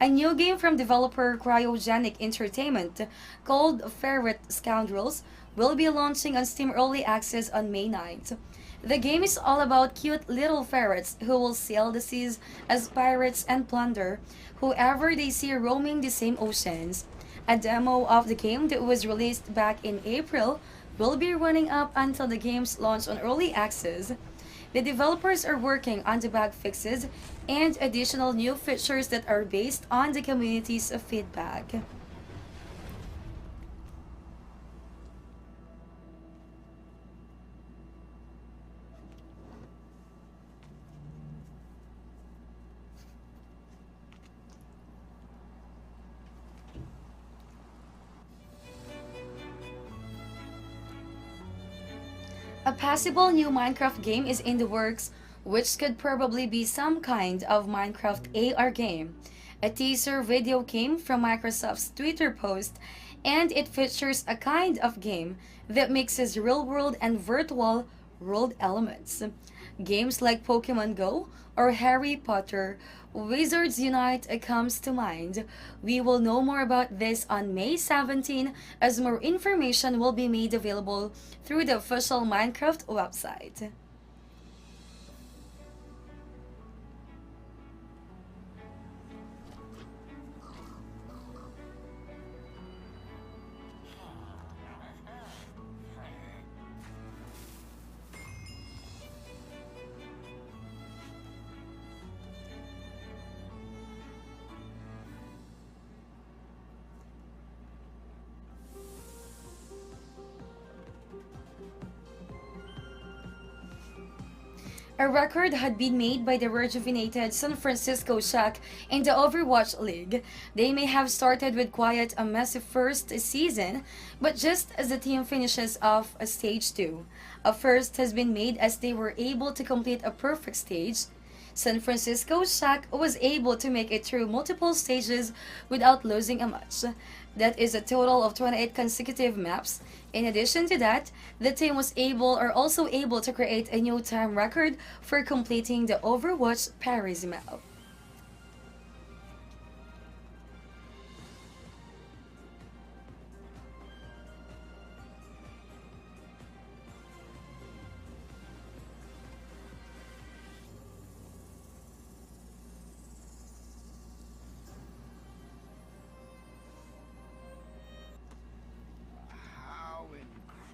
A new game from developer Cryogenic Entertainment called Ferret Scoundrels will be launching on Steam Early Access on May 9th. The game is all about cute little ferrets who will sail the seas as pirates and plunder whoever they see roaming the same oceans. A demo of the game that was released back in April will be running up until the game's launch on early access. The developers are working on the bug fixes and additional new features that are based on the community's feedback. A possible new Minecraft game is in the works, which could probably be some kind of Minecraft AR game. A teaser video came from Microsoft's Twitter post, and it features a kind of game that mixes real world and virtual world elements. Games like Pokemon Go or Harry Potter Wizards Unite comes to mind. We will know more about this on May 17 as more information will be made available through the official Minecraft website. A record had been made by the rejuvenated San Francisco Shock in the Overwatch League. They may have started with quite a messy first season, but just as the team finishes off a stage 2, a first has been made as they were able to complete a perfect stage. San Francisco Shock was able to make it through multiple stages without losing a match. That is a total of 28 consecutive maps. In addition to that, the team was also able to create a new time record for completing the Overwatch Paris map. How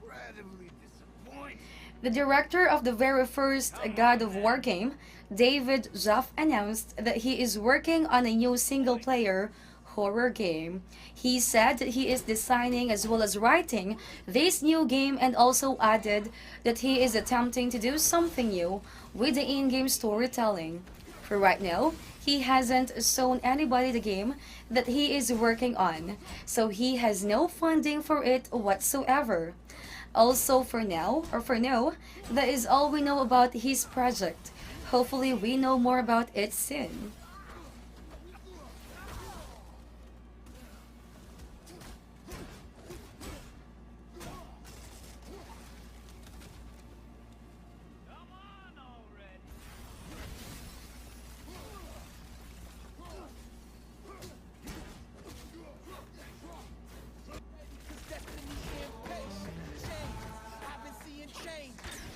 incredibly disappointing. The director of the very first God of War game, David Jaff, announced that he is working on a new single-player horror game. He said that he is designing as well as writing this new game and also added that he is attempting to do something new with the in-game storytelling. For right now, he hasn't shown anybody the game that he is working on, so he has no funding for it whatsoever. Also for now, that is all we know about his project. Hopefully we know more about it soon. Come on already.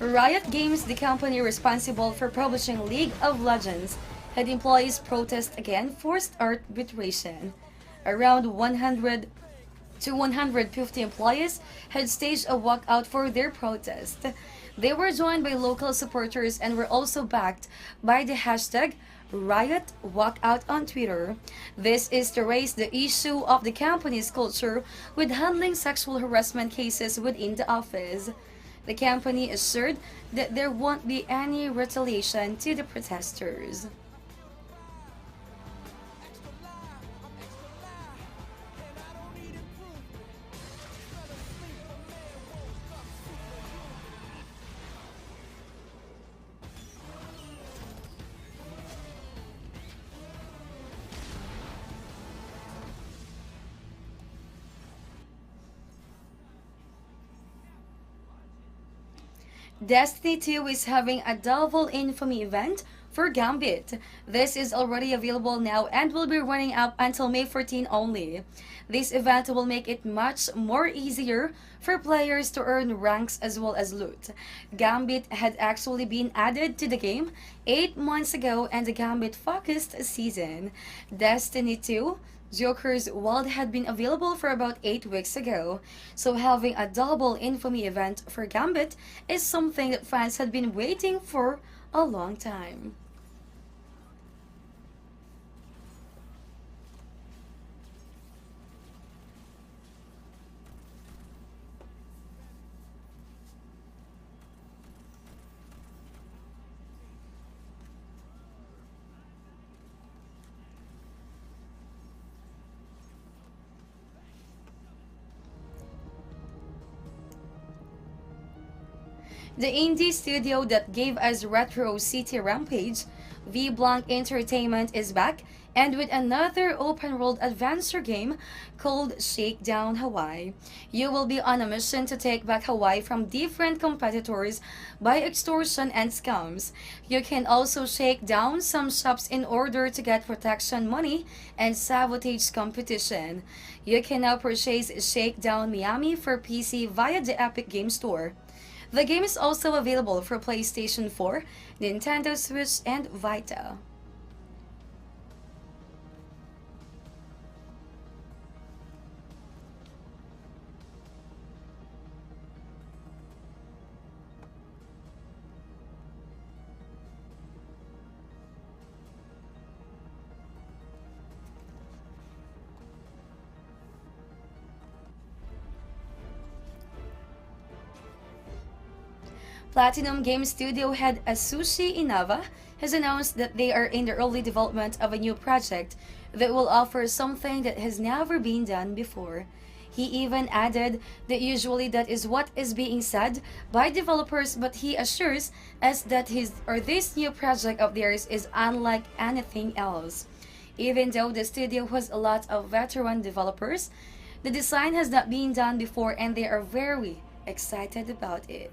Riot Games, the company responsible for publishing League of Legends, had employees protest against forced arbitration. Around 100 to 150 employees had staged a walkout for their protest. They were joined by local supporters and were also backed by the hashtag Riot Walkout on Twitter. This is to raise the issue of the company's culture with handling sexual harassment cases within the office. The company assured that there won't be any retaliation to the protesters. Destiny 2 is having a double infamy event for Gambit. This is already available now and will be running up until May 14 only. This event will make it much more easier for players to earn ranks as well as loot. Gambit had actually been added to the game 8 months ago and the Gambit focused season. Destiny 2 Joker's World had been available for about 8 weeks ago, so having a double infamy event for Gambit is something that fans had been waiting for a long time. The indie studio that gave us Retro City Rampage, V-Blanc Entertainment is back and with another open-world adventure game called Shakedown Hawaii. You will be on a mission to take back Hawaii from different competitors by extortion and scams. You can also shake down some shops in order to get protection money and sabotage competition. You can now purchase Shakedown Miami for PC via the Epic Game Store. The game is also available for PlayStation 4, Nintendo Switch, and Vita. Platinum Game Studio head Asushi Inaba has announced that they are in the early development of a new project that will offer something that has never been done before. He even added that usually that is what is being said by developers, but he assures us that this new project of theirs is unlike anything else. Even though the studio has a lot of veteran developers, the design has not been done before and they are very excited about it.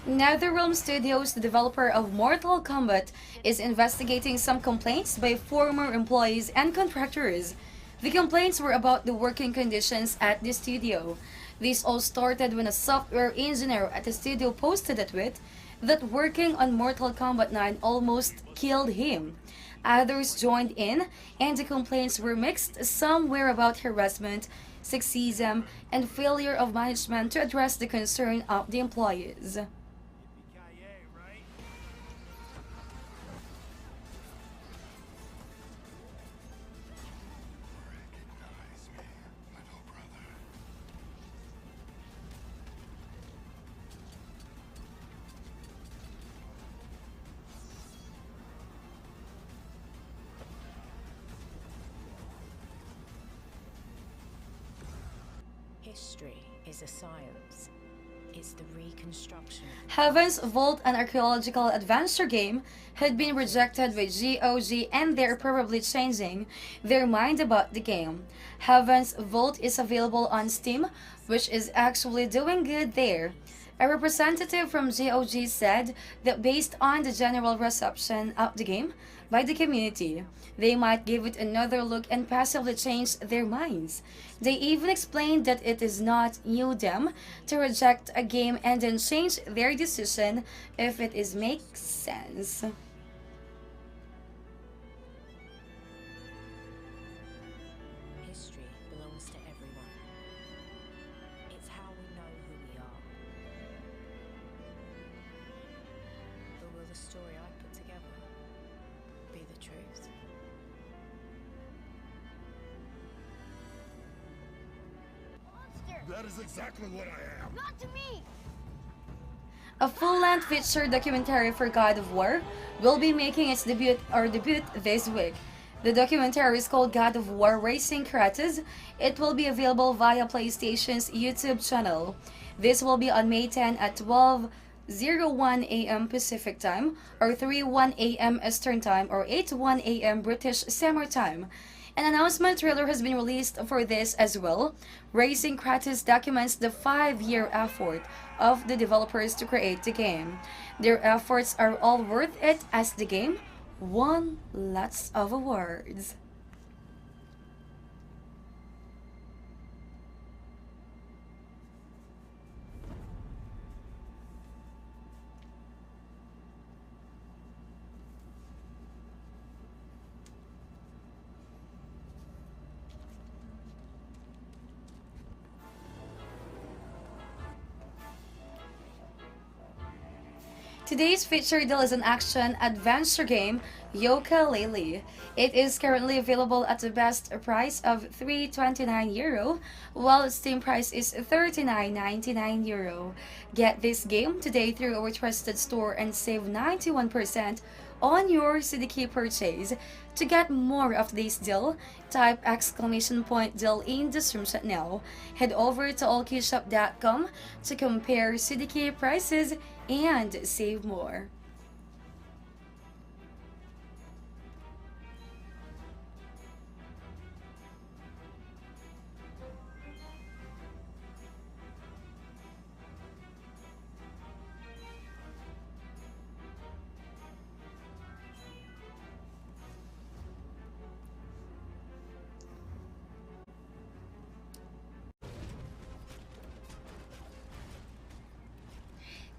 NetherRealm Studios, the developer of Mortal Kombat, is investigating some complaints by former employees and contractors. The complaints were about the working conditions at the studio. This all started when a software engineer at the studio posted a tweet that working on Mortal Kombat 9 almost killed him. Others joined in, and the complaints were mixed. Some were about harassment, sexism, and failure of management to address the concern of the employees. Yippee-ki-yay, right? Recognize me, little brother. History is a science. It's the reconstruction. Heaven's Vault, an archaeological adventure game, had been rejected by GOG and they're probably changing their mind about the game. Heaven's Vault is available on Steam, which is actually doing good there. A representative from GOG said that based on the general reception of the game by the community, they might give it another look and possibly change their minds. They even explained that it is not new them to reject a game and then change their decision if it is makes sense. History belongs to everyone. It's how we know who we are. But will the story I put together be the truth? That is exactly what I am. Not to me! A full-length feature documentary for God of War will be making its debut this week. The documentary is called God of War Racing Kratos. It will be available via PlayStation's YouTube channel. This will be on May 10 at 12:01 a.m. Pacific Time, or 3:01 a.m. Eastern Time, or 8:01 a.m. British Summer Time. An announcement trailer has been released for this as well. Racing Kratos documents the 5-year effort of the developers to create the game. Their efforts are all worth it as the game won lots of awards. Today's featured deal is an action-adventure game, Yooka-Laylee. It is currently available at the best price of €329, while its Steam price is €39.99. Get this game today through our trusted store and save 91% on your CDK purchase. To get more of this deal, type !deal in the search chat now. Head over to Allkeyshop.com to compare CDK prices and save more.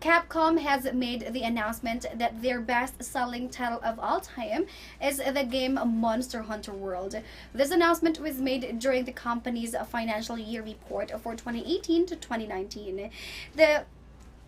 Capcom has made the announcement that their best-selling title of all time is the game Monster Hunter World. This announcement was made during the company's financial year report for 2018 to 2019. The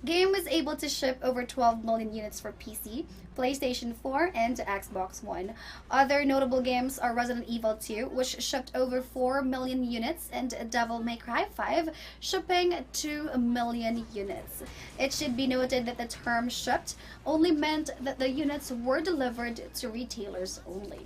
game was able to ship over 12 million units for PC, PlayStation 4, and Xbox One. Other notable games are Resident Evil 2, which shipped over 4 million units, and Devil May Cry 5, shipping 2 million units. It should be noted that the term shipped only meant that the units were delivered to retailers only.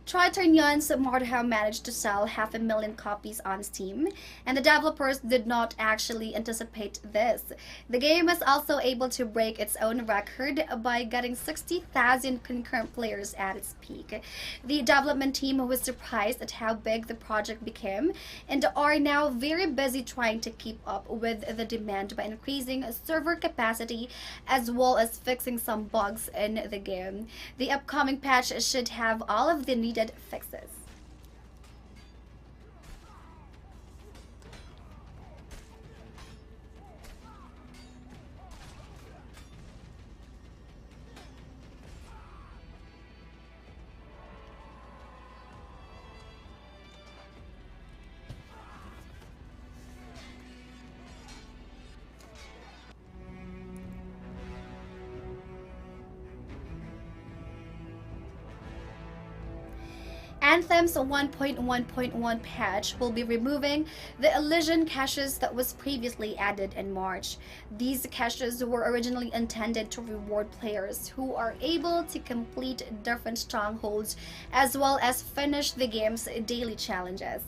Triturnion's Mordhau managed to sell 500,000 copies on Steam, and the developers did not actually anticipate this. The game was also able to break its own record by getting 60,000 concurrent players at its peak. The development team was surprised at how big the project became and are now very busy trying to keep up with the demand by increasing server capacity as well as fixing some bugs in the game. The upcoming patch should have all of the needed fixes. Anthem's 1.1.1 patch will be removing the Elysian caches that was previously added in March. These caches were originally intended to reward players who are able to complete different strongholds as well as finish the game's daily challenges.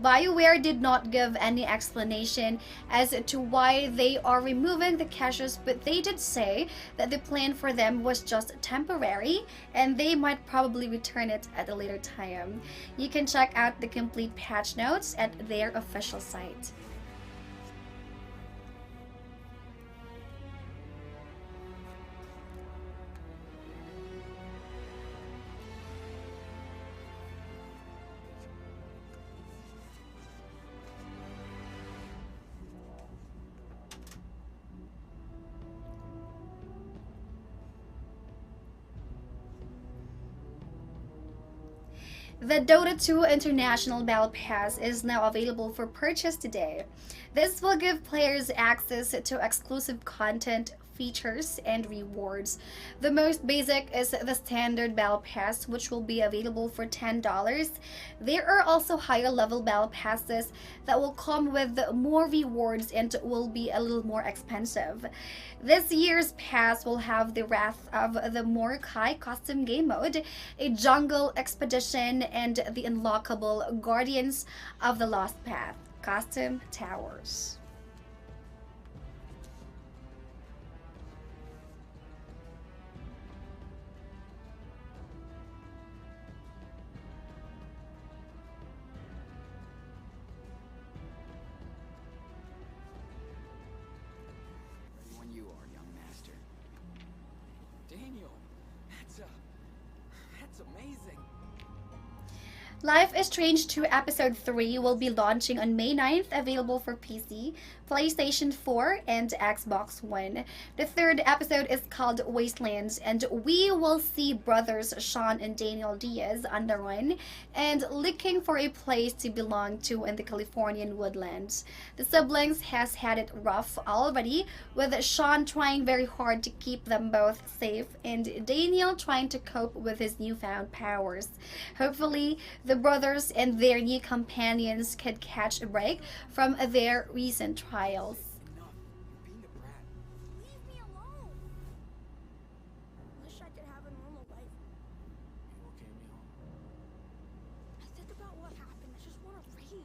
BioWare did not give any explanation as to why they are removing the caches, but they did say that the plan for them was just temporary and they might probably return it at a later time. You can check out the complete patch notes at their official site. The Dota 2 International Battle Pass is now available for purchase today. This will give players access to exclusive content, features, and rewards. The most basic is the standard Battle Pass, which will be available for $10. There are also higher level Battle Passes that will come with more rewards and will be a little more expensive. This year's pass will have the Wrath of the Mordecai custom game mode, a jungle expedition, and the unlockable Guardians of the Lost Path custom towers. Ready when you are, young master. Daniel, that's amazing. Life is Strange 2 Episode 3 will be launching on May 9th, available for PC, PlayStation 4, and Xbox One. The third episode is called Wastelands, and we will see brothers Sean and Daniel Diaz on the run and looking for a place to belong to in the Californian woodlands. The siblings has had it rough already, with Sean trying very hard to keep them both safe and Daniel trying to cope with his newfound powers. Hopefully, the brothers and their new companions could catch a break from their recent trials. Enough. You're being a brat. Leave me alone. Wish I could have a normal life. You okay, Mio? I think about what happened. I just want to rage.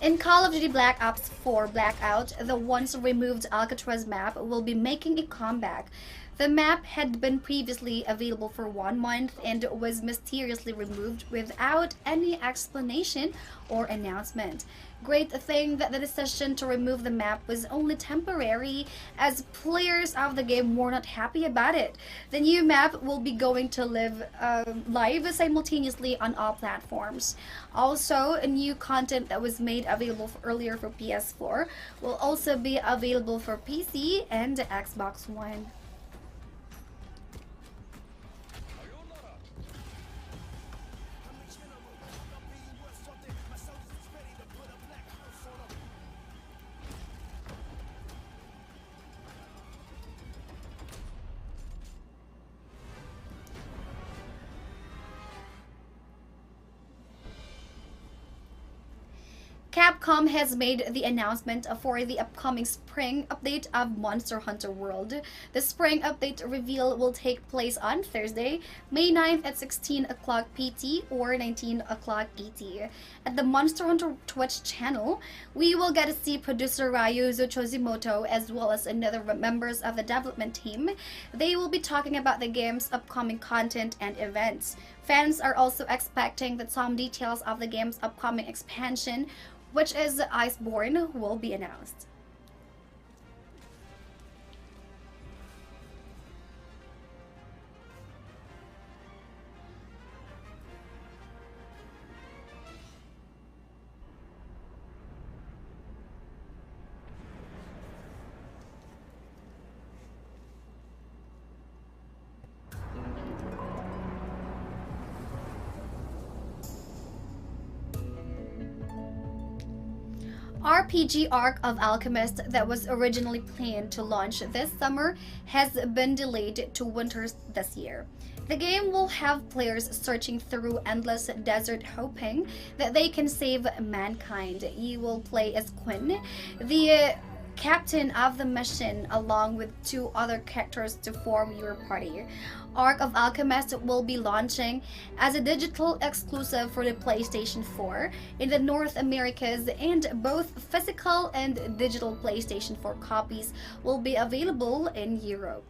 In Call of Duty Black Ops 4 Blackout, the once removed Alcatraz map will be making a comeback. The map had been previously available for 1 month and was mysteriously removed without any explanation or announcement. Great thing that the decision to remove the map was only temporary, as players of the game were not happy about it. The new map will be going to live live simultaneously on all platforms. Also, new content that was made available earlier for PS4 will also be available for PC and Xbox One. Capcom has made the announcement for the upcoming spring update of Monster Hunter World. The spring update reveal will take place on Thursday, May 9th at 16 o'clock PT or 19 o'clock ET. At the Monster Hunter Twitch channel, we will get to see producer Ryuzo Chozimoto as well as another members of the development team. They will be talking about the game's upcoming content and events. Fans are also expecting that some details of the game's upcoming expansion, which is Iceborne, will be announced. RPG Arc of Alchemist that was originally planned to launch this summer has been delayed to winter this year. The game will have players searching through endless desert hoping that they can save mankind. You will play as Quinn, the captain of the mission, along with 2 other characters to form your party. Arc of Alchemist will be launching as a digital exclusive for the PlayStation 4 in the North Americas, and both physical and digital PlayStation 4 copies will be available in Europe.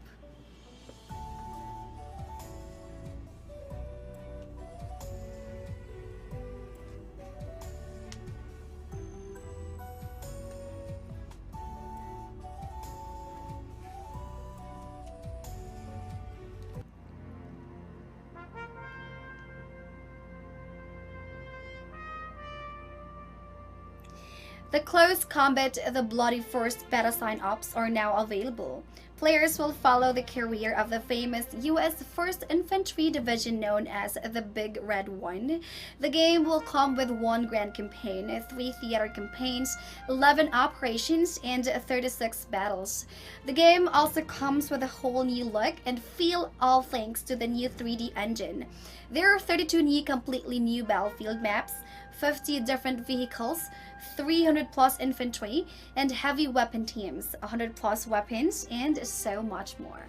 The Close Combat The Bloody First beta sign-ups are now available. Players will follow the career of the famous U.S. 1st Infantry Division known as the Big Red One. The game will come with 1 grand campaign, 3 theater campaigns, 11 operations, and 36 battles. The game also comes with a whole new look and feel, all thanks to the new 3D engine. There are 32 new completely new battlefield maps, 50 different vehicles, 300 plus infantry and heavy weapon teams, 100 plus weapons, and so much more.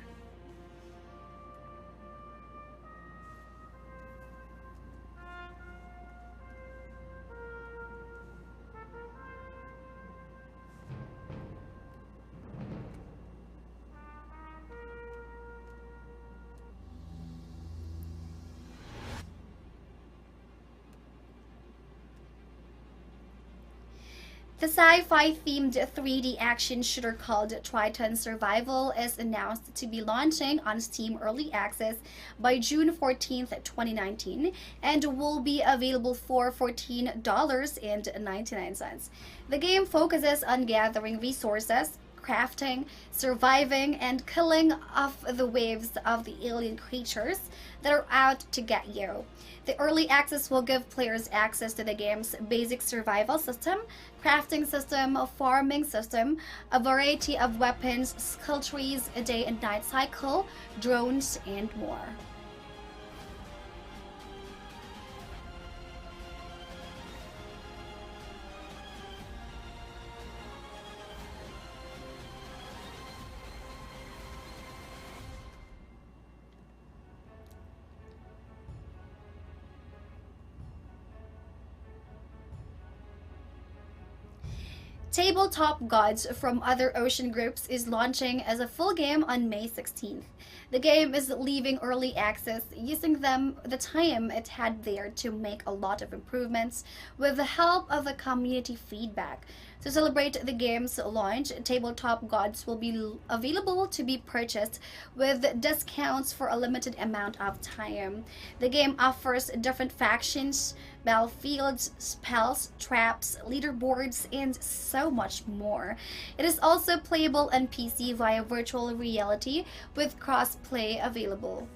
The sci-fi themed 3D action shooter called Triton Survival is announced to be launching on Steam Early Access by June 14th, 2019 and will be available for $14.99. The game focuses on gathering resources, crafting, surviving, and killing off the waves of the alien creatures that are out to get you. The early access will give players access to the game's basic survival system, crafting system, farming system, a variety of weapons, skill trees, a day and night cycle, drones, and more. Tabletop Gods from Other Ocean Groups is launching as a full game on May 16th. The game is leaving early access, using the time it had there to make a lot of improvements with the help of the community feedback. To celebrate the game's launch, Tabletop Gods will be available to be purchased with discounts for a limited amount of time. The game offers different factions, battlefields, spells, traps, leaderboards, and so much more. It is also playable on PC via virtual reality with cross-play available.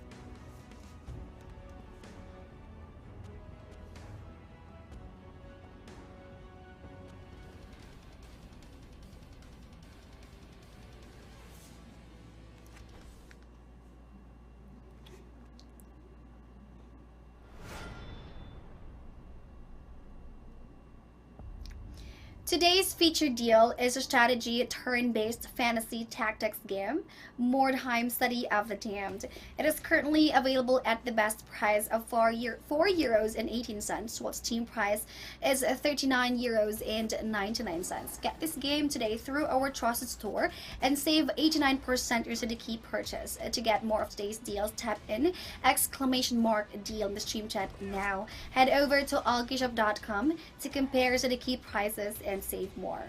Today's featured deal is a strategy turn-based fantasy tactics game, Mordheim City of the Damned. It is currently available at the best price of €4.18, while Steam price is €39.99. Get this game today through our trusted store and save 89% using the key purchase. To get more of today's deals, tap in !deal in the stream chat now. Head over to Allkeyshop.com to compare the key prices and save more.